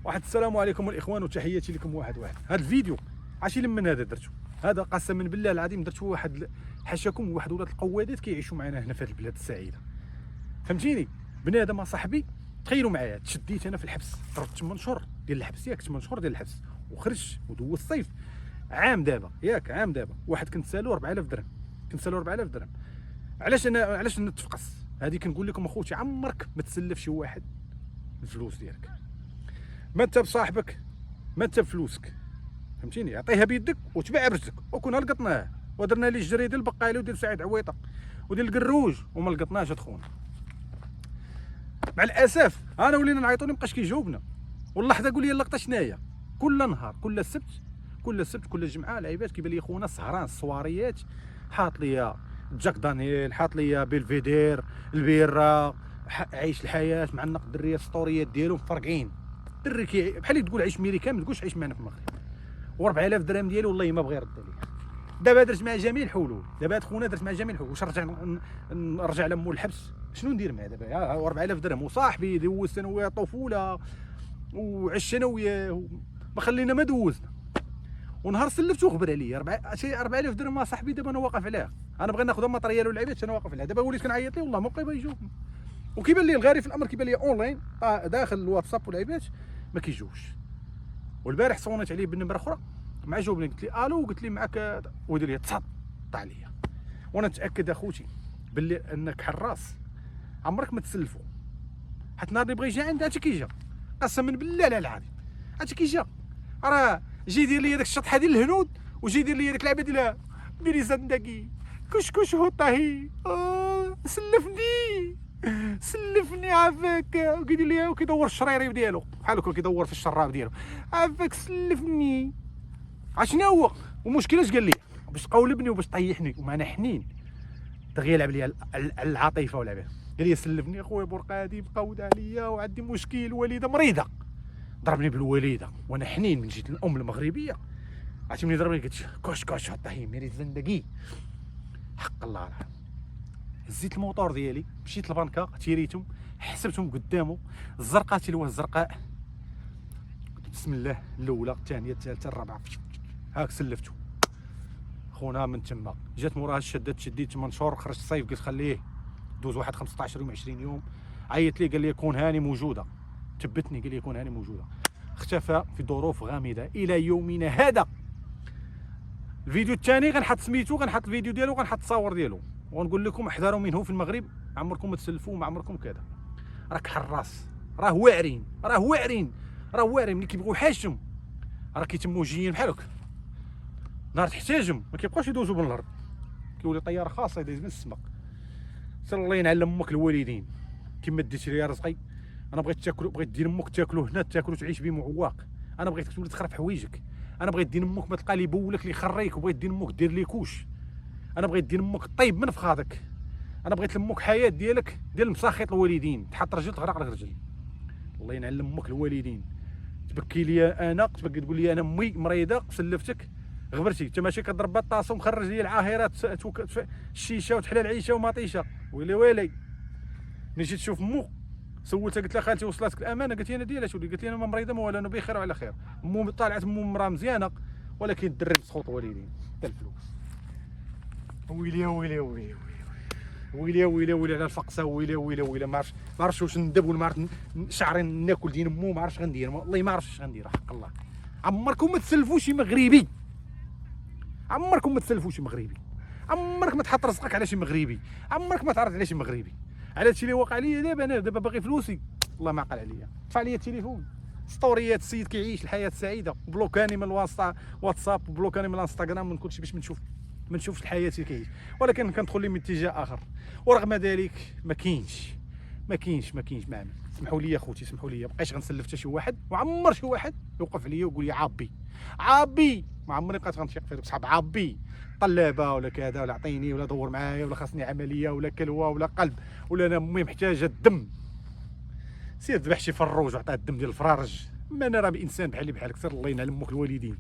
واحد السلام عليكم الاخوان وتحياتي لكم واحد. هذا الفيديو عرفتي لمن هذا درتو؟ هذا قسما بالله العظيم درتو واحد حاشاكم واحد ولاد القوادات كيعيشوا معنا هنا في هذه البلاد السعيده، فهمتيني؟ بنادم صاحبي تخيلوا معايا، تشديت انا في الحبس، ضربت 8 شهور ديال الحبس، ياك 8 شهور ديال الحبس، وخرجت ودوز الصيف عام دابا، ياك عام دابا. واحد كنت سالو 4000 درهم، كنت سالو 4000 درهم. علاش نتفقص؟ هذه كنقول لكم اخوتي، عمرك ما تسلف شي واحد الفلوس ديالك، ما انت بصاحبك ما انت بفلوسك، فهمتيني؟ عطيها بيدك وتبع برجلك، وكنا لقطناه ودرنا ليه الجري ديال البقالي وديال سعيد عويطه وديال القروج وما لقطناش خونا. مع الاسف انا ولينا نعيطوا له مابقاش كيجاوبنا، واللحظه قول لي اللقطه شناهي؟ كل نهار كل السبت كل الجمعه لعيبات كيبان لي خونا سهران الصواريات، حاط ليا جاك دانييل، حاط ليا بيلفيدير، البيره، عايش الحياه، معنق الدريه السطوريات ديالو مفرقعين، دري بحال تقول عيش ميريكان، ما تقولش عيش معنا في المغرب. و4000 درهم ديالي والله ما بغى يرد عليا. دابا درت مع جميع الحلول، دابا خونا درت مع جميع الحلول. واش نرجع لمول الحبس؟ شنو ندير معاه دابا؟ 4000 درهم وصاحبي دوزت انا وياه طفوله وعشت انا وياه ما خلينا ما دوزنا، ونهار سلفتو غبر عليا 4000 درهم صاحبي. دابا انا واقف عليها، انا بغيت ناخذ ماتريال والعيبات انا واقف عليها. دابا وليت كنعيط ليه والله ما بقى يجاوبني، وكيبان لي الغريب في الامر، كيبان لي اونلاين داخل الواتساب والعيبات ما كيجوش. والبارح صونيت عليه بالنمره اخرى ما جاوبني، قلت لي الو، قلت لي معاك، ودير لي تصط عليا. وانا نتاكد اخوتي باللي انك حراس عمرك ما تسلفو، حتى نهار اللي بغى يجي عندها حتى كيجا، قسما بالله على العظيم حتى كيجا. راه جي دير لي داك الشطحه ديال الهنود، وجي دير لي داك اللعبه ديال بيري زندقي كشكش هطاهي، سلفني عافاك، وكيدير لي وكيدور الشريري ديالو بحال هكا، كيدور في الشراب ديالو، عافاك سلفني. عشنا هو ومشكله اش قال لي؟ باش تقولبني وباش طيحني ومعنا حنين، دغيا يلعب لي العاطفه ولعب قال لي سلفني اخويا بورقادي مقود عليا وعندي مشكل، والده مريضه، ضربني بالوالده وانا حنين من جهه الام المغربيه. عرفتي ملي ضربني قلت كوش حطاه ميري زندقي، حق الله راه هزيت الموطور ديالي، مشيت للبنكه تيريتهم، حسبتهم قدامه، الزرقاء تلوه الزرقاء، قلت بسم الله، الاولى الثانيه الثالثه الرابعه، هاك سلفتو خونا. من تما جات موراها الشده، تشديت 8 شهور، خرجت الصيف قلت خليه دوز واحد 15 يوم 20 يوم، عيط لي قال لي كون هاني موجوده، ثبتني قال لي كون هاني موجوده. اختفى في ظروف غامضه الى يومنا هذا. الفيديو الثاني غنحط سميتو، غنحط الفيديو ديالو، غنحط التصاور ديالو، ونقول لكم احذروا منه في المغرب، عمركم ما تسلفوا، ما عمركم كذا. راك حراس، راه واعرين ملي كيبغيو يحاشم راه كيتموا جيين بحال هكا، نهار تحتاجهم ما كيبقاوش يدوزوا من الارض، كيولي طياره خاصه يدوز من السماء. سير الله ينعل امك الوالدين كما ديتي لي رزقي. انا بغيت تاكلوا، بغيت دين امك تاكلوا هنا، تاكلوا تعيش بيه معواق. انا بغيتك تولي تخرب حوايجك، انا بغيت دين امك ما تلقى لي بولك اللي يخريك، وبغيت دين امك دير لي كوش، انا بغيت دين امك طيب من فخاذك، انا بغيت لامك حياه ديالك ديال مساخط الوالدين، تحط رجل تغرق لك رجل. الله ينعل امك الوالدين. تبكي لي انا، تبكي تقول لي انا امي مريضه سلفتك، غبرتي انت ماشي كضرب الطاسه ومخرج لي العاهرات الشيشه وتحلى العيشه ومطيشه. ويلي ملي جيت تشوف مو سولتها قلت لها خالتي وصلتك الامانه؟ قالت لي انا ديالها شو؟ قالت لي انا ما مريضه ما والو، انا بخير وعلى خير. مو طالعت مو مراه مزيانه، ولكن الدري مسخوط والدين حتى الفلوس. ويلي على الفقصه، ويلي ما عرفتش واش ندب ولا ما عرفت شعري ناكل دين مو، ما عرفتش غندير، والله ما عرفتش غندير حق الله. عمركم ما تسلفوا شي مغربي، عمركم ما تسلفوا شي مغربي، عمرك ما تحط رزقك على شي مغربي، عمرك ما تعرض على شي مغربي. على هادشي اللي واقع ليا دابا، انا دابا باغي فلوسي الله ما عقل عليا، طفى عليا التليفون، ستوريات السيد كيعيش الحياه السعيده، بلوكاني من الواتساب وبلوكاني من الانستغرام من كلشي باش ما نشوفش الحياه اللي كيعيش، ولكن كندخل لي من اتجاه اخر. ورغم ذلك ما كاينش معامل. سمحوا لي اخوتي، سمحوا لي، بقيتش غنسلف حتى شي واحد، وعمر شي واحد يوقف عليا ويقول لي عابي، ما عمري بقيت غنشيق في صحاب عابي طلابه ولا كذا، ولا عطيني، ولا دور معايا، ولا خاصني عمليه، ولا كلوه، ولا قلب، ولا انا امي محتاجه الدم، سير ذبح شي فروج وعطاه الدم ديال الفرارج. ما انا راه انسان بحالي بحالك، سير الله ينعل امك الوالدين.